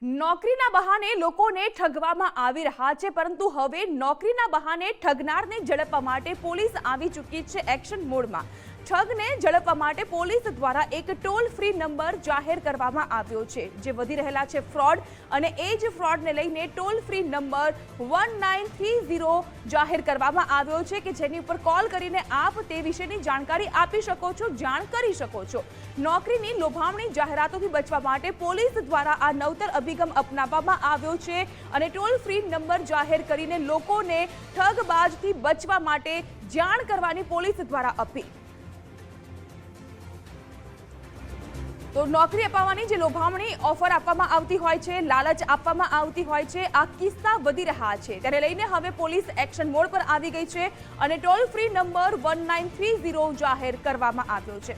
નોકરીના બહાને લોકોને ઠગવામાં આવી રહ્યા છે, પરંતુ હવે નોકરીના બહાને ઠગનારને ઝડપવા માટે પોલીસ આવી ચૂકી છે એક્શન મોડમાં। ઠગને ઝડપવા માટે પોલીસ દ્વારા એક ટોલ ફ્રી નંબર જાહેર કરવામાં આવ્યો છે, જે વધી રહેલા છે ફ્રોડ, અને એ જ ફ્રોડને લઈને ટોલ ફ્રી નંબર 1930 જાહેર કરવામાં આવ્યો છે કે જેની ઉપર કોલ કરીને આપ તે વિશેની જાણકારી આપી શકો છો, જાણ કરી શકો છો। નોકરીની લોભામણી જાહેરાતોથી બચવા માટે પોલીસ દ્વારા આ નવતર અભિગમ અપનાવવામાં આવ્યો છે અને ટોલ ફ્રી નંબર જાહેર કરીને લોકોને ઠગબાજથી બચવા માટે જાણ કરવાની પોલીસ દ્વારા અપીલ। તો નોકરી અપાવવાની જે લોભામણી ઓફર આપવામાં આવતી હોય છે, લાલચ આપવામાં આવતી હોય છે, આ કિસ્સા વધી રહ્યા છે, તેને લઈને હવે પોલીસ એક્શન મોડ પર આવી ગઈ છે અને ટોલ ફ્રી નંબર 1930 જાહેર કરવામાં આવ્યો છે।